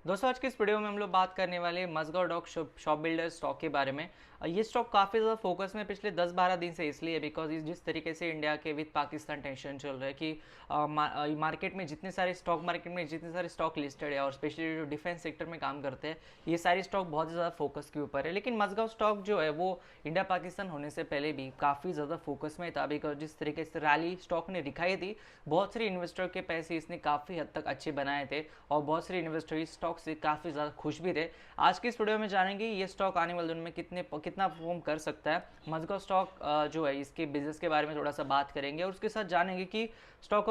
दोस्तों आज की इस वीडियो में हम लोग बात करने वाले हैं Mazagon dock ship builder stock के बारे में। ये स्टॉक काफ़ी ज़्यादा फोकस में पिछले 10-12 दिन से इसलिए बिकॉज जिस तरीके से इंडिया के विद पाकिस्तान टेंशन चल रहा है कि मार्केट में जितने सारे स्टॉक मार्केट में जितने सारे स्टॉक लिस्टेड है और स्पेशली जो डिफेंस सेक्टर में काम करते हैं ये सारे स्टॉक बहुत ज़्यादा फोकस के ऊपर है। लेकिन मज़गांव स्टॉक जो है वो इंडिया पाकिस्तान होने से पहले भी काफ़ी ज़्यादा फोकस में था बिकॉज जिस तरीके से रैली स्टॉक ने दिखाई थी बहुत सारे इन्वेस्टर के पैसे इसने काफ़ी हद तक अच्छे बनाए थे और बहुत सारे इन्वेस्टर इस स्टॉक से काफ़ी ज़्यादा खुश भी थे। आज की इस वीडियो में जानेंगे ये स्टॉक आने वाले दिन में कितना परफॉर्म कर सकता है। मज़गांव स्टॉक जो है इसके बिजनेस के बारे में थोड़ा सा बात करेंगे और उसके साथ जानेंगे कि स्टॉक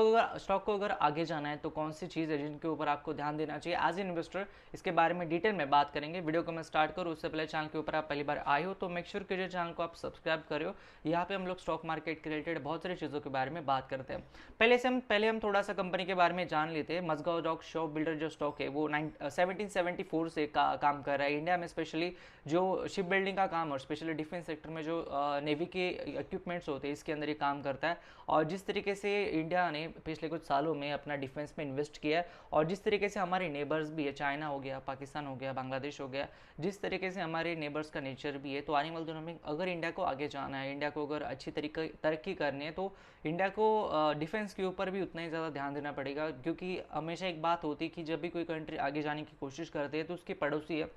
को अगर आगे जाना है तो कौन सी चीज़ है जिनके ऊपर आपको ध्यान देना चाहिए एज इन्वेस्टर। इसके बारे में डिटेल में बात करेंगे। वीडियो को मैं स्टार्ट करूँ उससे पहले चैनल के ऊपर आप पहली बार आए हो तो मेक श्योर कीजिए चैनल को आप सब्सक्राइब करो। यहाँ पे हम लोग स्टॉक मार्केट के रिलेटेड बहुत सारी चीज़ों के बारे में बात करते हैं। पहले हम थोड़ा सा कंपनी के बारे में जान लेते हैं। मज़गांव डॉक शॉप बिल्डर जो स्टॉक है वो 1774 से काम कर रहा है इंडिया में, स्पेशली जो शिप बिल्डिंग का काम और स्पेशली डिफेंस सेक्टर में जो नेवी के इक्विपमेंट्स होते हैं इसके अंदर ये काम करता है। और जिस तरीके से इंडिया ने पिछले कुछ सालों में अपना डिफेंस में इन्वेस्ट किया है और जिस तरीके से हमारे नेबर्स भी है, चाइना हो गया, पाकिस्तान हो गया, बांग्लादेश हो गया, जिस तरीके से हमारे नेबर्स का नेचर भी है, तो आने वाले दिनों में अगर इंडिया को आगे जाना है, इंडिया को अगर अच्छी तरीके तरक्की करनी है तो इंडिया को डिफेंस के ऊपर भी उतना ही ज़्यादा ध्यान देना पड़ेगा। क्योंकि हमेशा एक बात होती है कि जब भी कोई कंट्री आगे जाने की कोशिश करती है तो उसके पड़ोसी है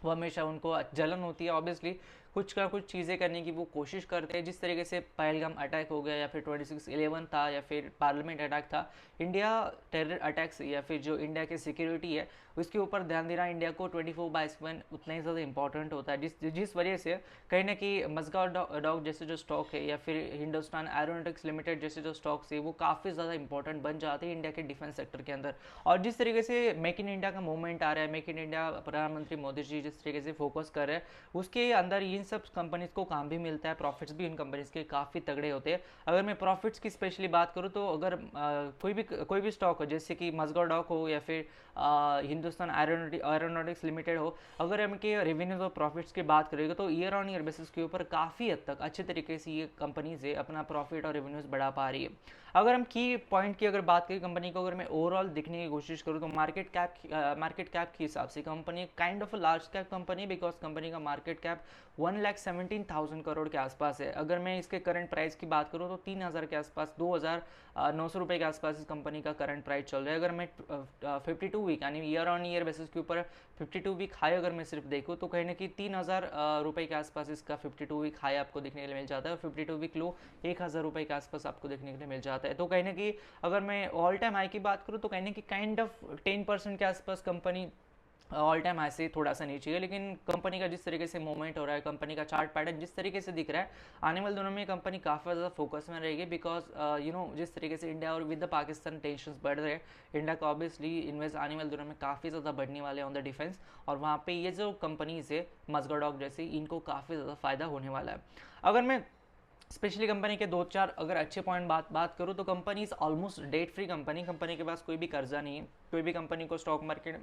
वो हमेशा उनको जलन होती है ऑब्वियसली, कुछ का कुछ चीज़ें करने की वो कोशिश करते हैं। जिस तरीके से पहलगाम अटैक हो गया या फिर 26/11 था या फिर पार्लियामेंट अटैक था, इंडिया टेरर अटैक्स या फिर जो इंडिया की सिक्योरिटी है उसके ऊपर ध्यान देना इंडिया को 24/7 उतना ही ज़्यादा इंपॉर्टेंट होता है। जिस वजह से कहीं ना कहीं मज़गांव डॉक जैसे जो स्टॉक है या फिर हिंदुस्तान एरोनॉटिक्स लिमिटेड जैसे जो स्टॉक्स है वो काफ़ी ज़्यादा इंपॉर्टेंट बन जाते हैं इंडिया के डिफेंस सेक्टर के अंदर। और जिस तरीके से मेक इन इंडिया का मूवमेंट आ रहा है, मेक इन इंडिया प्रधानमंत्री मोदी जी जिस तरीके से फोकस कर रहे हैं उसके अंदर इन सब कंपनीज को काम भी मिलता है, प्रॉफिट्स भी इन कंपनीज के काफ़ी तगड़े होते हैं। अगर मैं प्रॉफिट्स की स्पेशली बात करूँ तो अगर कोई भी स्टॉक हो जैसे कि मज़गांव डॉक हो या फिर हिंदुस्तान एरोनॉटिक्स लिमिटेड हो, अगर हम इनके रेवेन्यूज और प्रॉफिट्स की बात करेंगे तो ईयर ऑन ईयर बेसिस के ऊपर काफ़ी हद तक अच्छे तरीके से ये कंपनीज है अपना प्रॉफिट और रेवेन्यूज बढ़ा पा रही है। अगर हम की पॉइंट की अगर बात करें कंपनी को, अगर मैं ओवरऑल देखने की कोशिश करूँ तो मार्केट कैप के हिसाब से company kind of a large cap company because company का मार्केट कैप 1,17,000 करोड़ के आसपास है। अगर मैं इसके करंट प्राइस की बात करूँ तो 3,000 के आसपास, 2,900 रुपये के आसपास इस कंपनी का करंट प्राइस चल रहा है। अगर मैं 52 वीक यानी ईयर ऑन ईयर बेसिस के ऊपर 52 वीक हाई अगर मैं सिर्फ देखूँ तो कहीं ना कहीं 3,000 रुपये के आसपास इसका 52 वीक हाई आपको देखने के लिए मिल जाता है और 52 वीक लो 1,000 रुपये के आसपास आपको देखने के लिए मिल जाता है। तो कहीं ना कहीं अगर मैं ऑल टाइम हाई की बात करूँ तो कहीं ना कहीं काइंड ऑफ 10% के आसपास कंपनी ऑल टाइम हाई से थोड़ा सा नीचे है। लेकिन कंपनी का जिस तरीके से मूवमेंट हो रहा है, कंपनी का चार्ट पैटर्न जिस तरीके से दिख रहा है, आने वाले दिनों में कंपनी काफ़ी ज़्यादा फोकस में रहेगी बिकॉज जिस तरीके से इंडिया और विद द पाकिस्तान टेंशन बढ़ रहे हैं, इंडिया का ऑब्वियसली इन्वेस्ट आने वाले दिनों में काफ़ी ज़्यादा बढ़ने वाले हैं ऑन द डिफेंस। और वहाँ पे ये जो कंपनीज है मज़गांव डॉक जैसी, इनको काफ़ी ज़्यादा फायदा होने वाला है। अगर मैं स्पेशली कंपनी के दो चार अगर अच्छे पॉइंट बात करूँ तो company is almost debt free company. Company के पास कोई भी कर्जा नहीं है। कोई भी कंपनी को स्टॉक मार्केट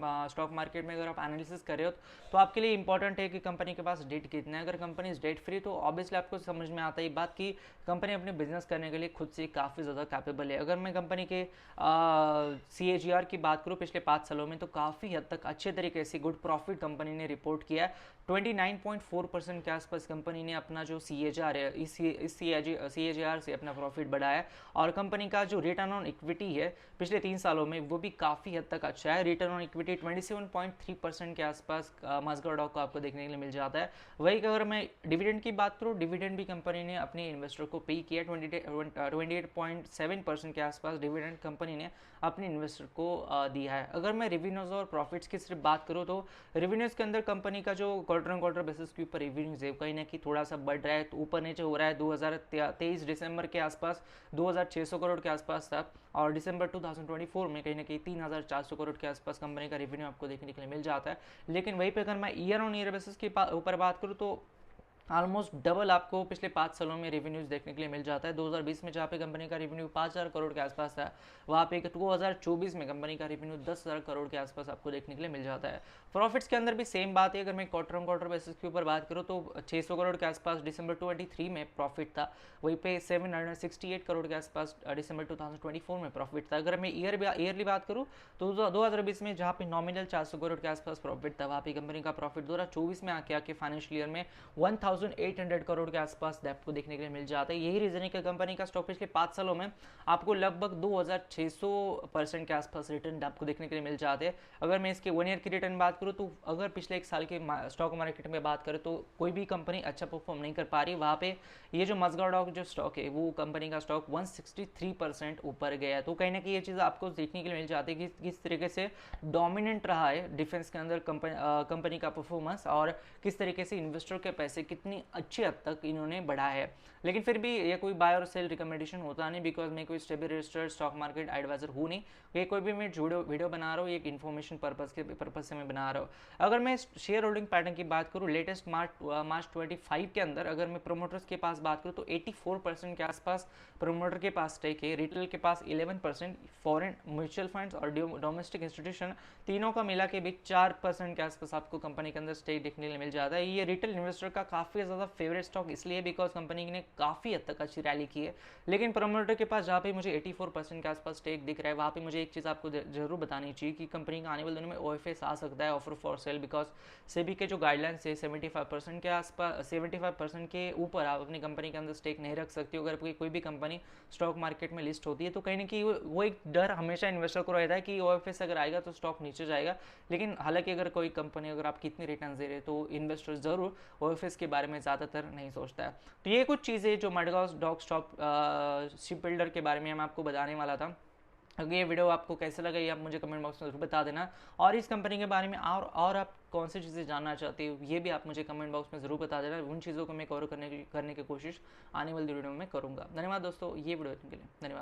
में अगर आप एनालिसिस कर रहे हो तो आपके लिए इंपॉर्टेंट है कि कंपनी के पास डेट कितना है। अगर कंपनी इज डेट फ्री तो ऑब्वियसली आपको समझ में आता है बात कि कंपनी अपने बिजनेस करने के लिए खुद से काफ़ी ज़्यादा कैपेबल है। अगर मैं कंपनी के CAGR की बात करूँ पिछले 5 सालों में तो काफ़ी हद तक अच्छे तरीके से गुड प्रॉफिट कंपनी ने रिपोर्ट किया है। 29.4% के आसपास कंपनी ने अपना जो CAGR है इस CAGR से अपना प्रॉफिट बढ़ाया है। और कंपनी का जो रिटर्न ऑन इक्विटी है पिछले 3 सालों में वो भी काफ़ी हद तक अच्छा है। रिटर्न ऑन इक्विटी 27.3% के आसपास मज़गांव डॉक को आपको देखने के लिए मिल जाता है। वही अगर मैं डिविडेंड की बात करूँ, डिविडेंड भी कंपनी ने अपने इन्वेस्टर को पे किया 28.7% के आसपास डिविडेंड कंपनी ने अपने इन्वेस्टर को दिया है। अगर मैं रेवेन्यूज और प्रॉफिट्स की सिर्फ बात करूँ तो रेवेन्यूज के अंदर कंपनी का जो क्वार्टर ऑन क्वार्टर बेसिस के ऊपर रेवेन्यूज है कहीं ना कहीं थोड़ा सा बढ़ रहा है, तो ऊपर नीचे हो रहा है। 2023 दिसंबर के आसपास 2,600 करोड़ के आसपास था और दिसंबर 2024 में कहीं ना कहीं 3,400 करोड़ के आसपास कंपनी का रेवेन्यू आपको देखने के लिए मिल जाता है। लेकिन वहीं पे अगर मैं ईयर ऑन ईयर बेसिस के ऊपर बात करूँ तो ऑलमोस्ट डबल आपको पिछले 5 सालों में रेवेन्यूज देखने के लिए मिल जाता है। 2020 में जहाँ पे कंपनी का रेवेन्यू 5,000 करोड़ के आसपास था, वहाँ पे 2024 में कंपनी का रेवेन्यू 10,000 करोड़ के आसपास आपको देखने के लिए मिल जाता है। प्रॉफिट्स के अंदर भी सेम बात है। अगर मैं क्वार्टर ऑन क्वार्टर बेसिस के ऊपर बात करूँ तो 600 करोड़ के आसपास दिसंबर 23 में प्रॉफिट था, वहीं पे 768 करोड़ के आसपास दिसंबर 2024 में प्रॉफिट था। अगर मैं ईयरली बात करूँ तो 2020 में जहाँ पे नॉमिनल 400 करोड़ के आसपास प्रॉफिट था, वहाँ पे कंपनी का प्रॉफिट 2024 में आके फाइनेंशियल ईयर में 1800 करोड़ के आसपास आपको देखने के लिए मिल जाता है। यही रीजन है कि कंपनी का स्टॉक पिछले 5 सालों में आपको लगभग 2600% के आसपास रिटर्न आपको देखने के लिए मिल जाते हैं। अगर मैं इसके 1 ईयर की रिटर्न बात करूँ तो अगर पिछले 1 साल के स्टॉक मार्केट में बात करें तो कोई भी कंपनी अच्छा परफॉर्म नहीं कर पा रही। वहाँ पे ये जो मजगाडॉक जो स्टॉक है, वो कंपनी का स्टॉक 163% ऊपर गया है। तो कहीं ना कहीं ये चीज़ आपको देखने के लिए मिल जाती है कि किस तरीके से डोमिनेंट रहा है डिफेंस के अंदर कंपनी का परफॉर्मेंस, और किस तरीके से इन्वेस्टर के पैसे कितनी अच्छी हद तक इन्होंने बढ़ा है। लेकिन फिर भी ये कोई बाय और सेल रिकमेंडेशन होता नहीं, बिकॉज मैं कोई stable registered stock market advisor हूँ नहीं। ये कोई भी मैं वीडियो बना रहा हूँ, एक इन्फॉर्मेशन पर्पज से मैं बना रहा हूँ। अगर मैं शेयर होल्डिंग पैटर्न की बात करूँ लेटेस्ट मार्च 25 के अंदर, अगर मैं प्रोमोटर्स के पास बात करूँ तो 84% के आसपास प्रोमोटर के पास स्टेक है, रिटेल के पास 11%, फॉरेन म्यूचुअल फंड्स और डोमेस्टिक इंस्टीट्यूशन तीनों का मिला के भी 4% के आसपास आपको कंपनी के अंदर स्टेक देखने के लिए मिल जाता है। ये रिटेल इन्वेस्टर का काफ़ी ज़्यादा फेवरेट स्टॉक इसलिए बिकॉज कंपनी ने काफ़ी हद तक अच्छी रैली की है। लेकिन प्रमोटर के पास जहाँ पे मुझे 84% के आसपास स्टेक दिख रहा है, वहाँ पे मुझे एक चीज़ आपको जरूर बतानी चाहिए कि कंपनी का आने वाले दिनों में OFS आ सकता है, offer for sale, because SEBI के जो गाइडलाइंस है 75% के आसपास 75% के ऊपर आप अपनी कंपनी के अंदर स्टेक नहीं रख सकते हो। अगर कोई भी कंपनी स्टॉक मार्केट में लिस्ट होती है तो कहीं ना कहीं वो एक डर हमेशा इन्वेस्टर को रहता है कि OFS अगर आएगा तो स्टॉक नीचे जाएगा। लेकिन हालांकि अगर कोई कंपनी अगर आप कितनी रिटर्न दे रहे हैं तो इन्वेस्टर जरूर OFS के बारे में ज़्यादातर नहीं सोचता है। तो ये कुछ चीज़ें जो मडगांव स्टॉक शिप बिल्डर के बारे में मैं आपको बताने वाला था। अगर ये वीडियो आपको कैसे लगा ये आप मुझे कमेंट बॉक्स में जरूर बता देना, और इस कंपनी के बारे में और आप कौन सी चीज़ें जानना चाहते हो ये भी आप मुझे कमेंट बॉक्स में ज़रूर बता देना। उन चीज़ों को मैं कवर करने की कोशिश आने वाली वीडियो में करूँगा। धन्यवाद दोस्तों ये वीडियो देखने के लिए, धन्यवाद।